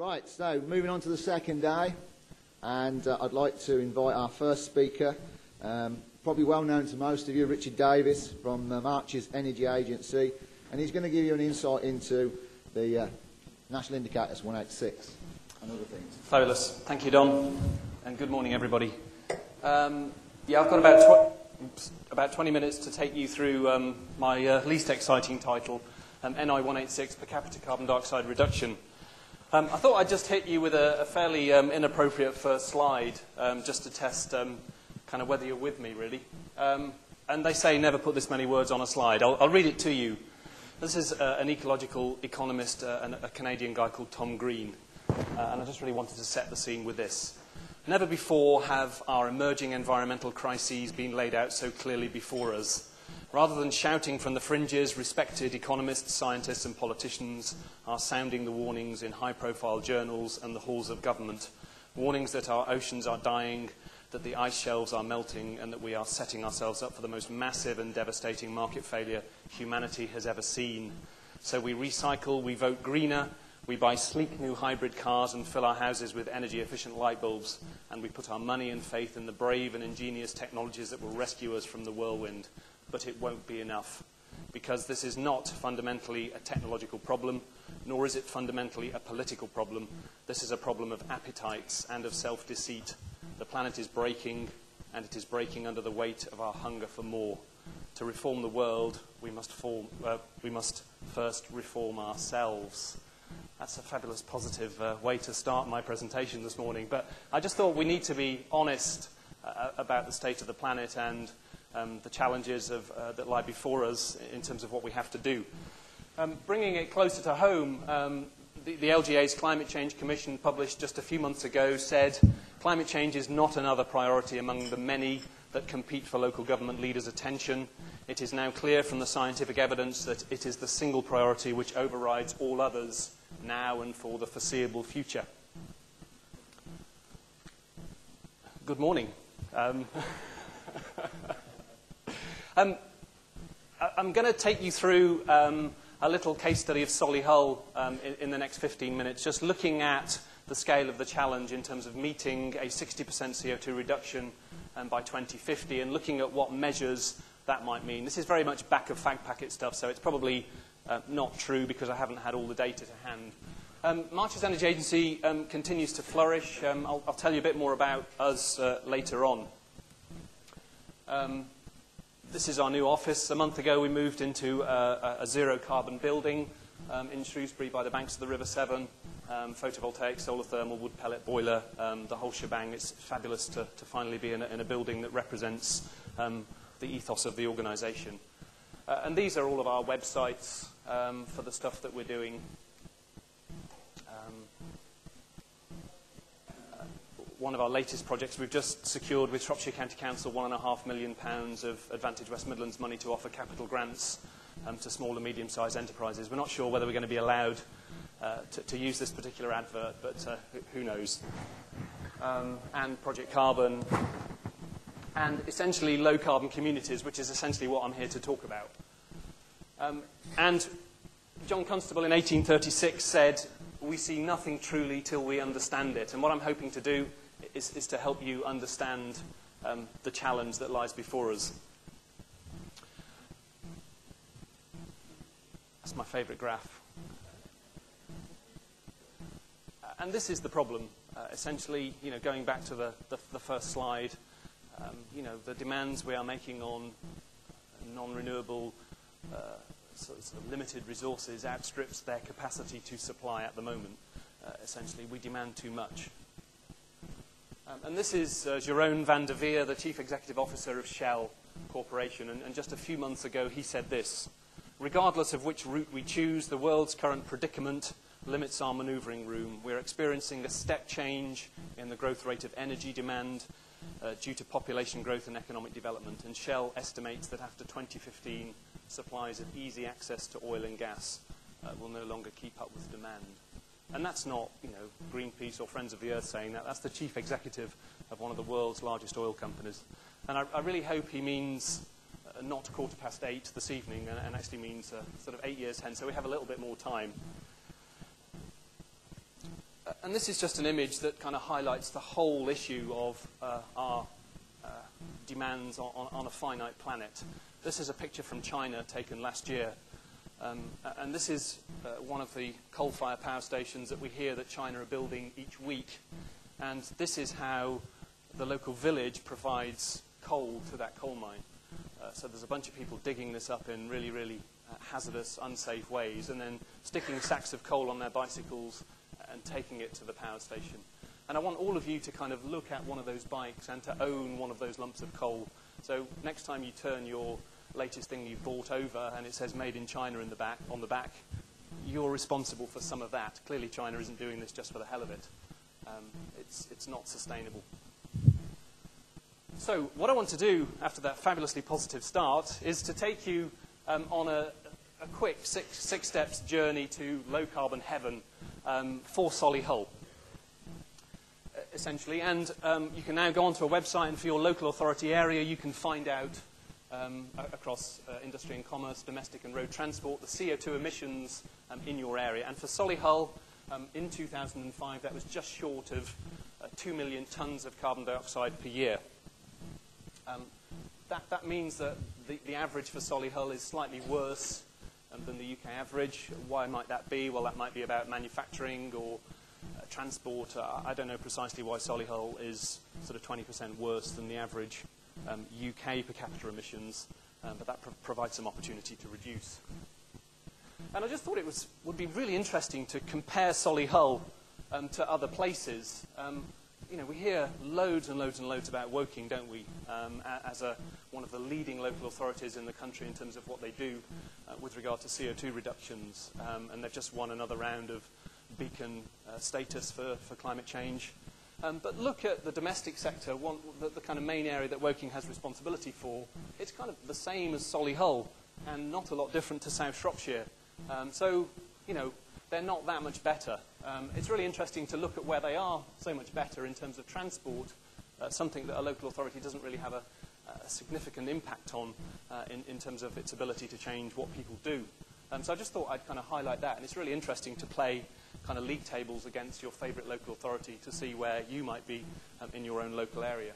Right, so moving on to the second day, and I'd like to invite our first speaker, probably well known to most of you, Richard Davies from March's Energy Agency, and he's going to give you an insight into the National Indicators 186 and other things. Fabulous. Thank you, Don, and good morning, everybody. I've got about 20 minutes to take you through my least exciting title, NI 186, per capita carbon dioxide reduction. I thought I'd just hit you with a fairly inappropriate first slide, just to test kind of whether you're with me, really. And they say never put this many words on a slide. I'll read it to you. This is an ecological economist, and a Canadian guy called Tom Green. And I just really wanted to set the scene with this. Never before have our emerging environmental crises been laid out so clearly before us. Rather than shouting from the fringes, respected economists, scientists and politicians are sounding the warnings in high-profile journals and the halls of government. Warnings that our oceans are dying, that the ice shelves are melting, and that we are setting ourselves up for the most massive and devastating market failure humanity has ever seen. So we recycle, we vote greener, we buy sleek new hybrid cars and fill our houses with energy-efficient light bulbs, and we put our money and faith in the brave and ingenious technologies that will rescue us from the whirlwind. But it won't be enough, because this is not fundamentally a technological problem, nor is it fundamentally a political problem. This is a problem of appetites and of self-deceit. The planet is breaking, and it is breaking under the weight of our hunger for more. To reform the world, we must first reform ourselves. That's a fabulous positive way to start my presentation this morning. But I just thought we need to be honest about the state of the planet and the challenges that lie before us in terms of what we have to do. Bringing it closer to home, the LGA's Climate Change Commission, published just a few months ago, said climate change is not another priority among the many that compete for local government leaders' attention. It is now clear from the scientific evidence that it is the single priority which overrides all others now and for the foreseeable future. Good morning. I'm going to take you through a little case study of Solihull in the next 15 minutes, just looking at the scale of the challenge in terms of meeting a 60% CO2 reduction by 2050 and looking at what measures that might mean. This is very much back of fag packet stuff, so it's probably not true because I haven't had all the data to hand. March's Energy Agency continues to flourish. I'll tell you a bit more about us later on. This is our new office. A month ago we moved into a zero-carbon building in Shrewsbury by the banks of the River Severn. Photovoltaic, solar thermal, wood pellet boiler, the whole shebang. It's fabulous to finally be in a building that represents the ethos of the organisation. And these are all of our websites for the stuff that we're doing. One of our latest projects, we've just secured with Shropshire County Council £1.5 million of Advantage West Midlands money to offer capital grants to small and medium-sized enterprises. We're not sure whether we're going to be allowed to use this particular advert, but who knows. And Project Carbon, and essentially low-carbon communities, which is essentially what I'm here to talk about. And John Constable in 1836 said, "We see nothing truly till we understand it." And what I'm hoping to do is to help you understand the challenge that lies before us. That's my favourite graph. And this is the problem. Essentially, going back to the first slide, the demands we are making on non-renewable sort of limited resources outstrips their capacity to supply at the moment. Essentially, we demand too much. And this is Jeroen van der Veer, the Chief Executive Officer of Shell Corporation. And just a few months ago, he said this: "Regardless of which route we choose, the world's current predicament limits our manoeuvring room. We're experiencing a step change in the growth rate of energy demand due to population growth and economic development. And Shell estimates that after 2015, supplies of easy access to oil and gas will no longer keep up with demand." And that's not, Greenpeace or Friends of the Earth saying that. That's the chief executive of one of the world's largest oil companies. And I really hope he means not 8:15 this evening, and actually means sort of 8 years hence, so we have a little bit more time. And this is just an image that kind of highlights the whole issue of our demands on a finite planet. This is a picture from China taken last year. And this is one of the coal-fired power stations that we hear that China are building each week. And this is how the local village provides coal to that coal mine. So there's a bunch of people digging this up in really, really hazardous, unsafe ways, and then sticking sacks of coal on their bicycles and taking it to the power station. And I want all of you to kind of look at one of those bikes and to own one of those lumps of coal. So next time you turn your latest thing you've bought over and it says made in China on the back, you're responsible for some of that. Clearly China isn't doing this just for the hell of it. It's not sustainable. So what I want to do after that fabulously positive start is to take you on a quick six steps journey to low carbon heaven for Solihull, essentially. And you can now go onto a website, and for your local authority area you can find out across industry and commerce, domestic and road transport, the CO2 emissions in your area. And for Solihull, in 2005 that was just short of 2 million tonnes of carbon dioxide per year. That means that the average for Solihull is slightly worse than the UK average. Why might that be? Well, that might be about manufacturing or transport. I don't know precisely why Solihull is sort of 20% worse than the average UK per capita emissions, but that provides some opportunity to reduce. And I just thought it would be really interesting to compare Solihull to other places. You know, we hear loads and loads and loads about Woking, don't we, as one of the leading local authorities in the country in terms of what they do with regard to CO2 reductions. And they've just won another round of beacon status for climate change. But look at the domestic sector, the kind of main area that Woking has responsibility for. It's kind of the same as Solihull and not a lot different to South Shropshire. So, you know, they're not that much better. It's really interesting to look at where they are so much better in terms of transport, something that a local authority doesn't really have a significant impact on in terms of its ability to change what people do. So I just thought I'd kind of highlight that. And it's really interesting to play kind of league tables against your favourite local authority to see where you might be in your own local area.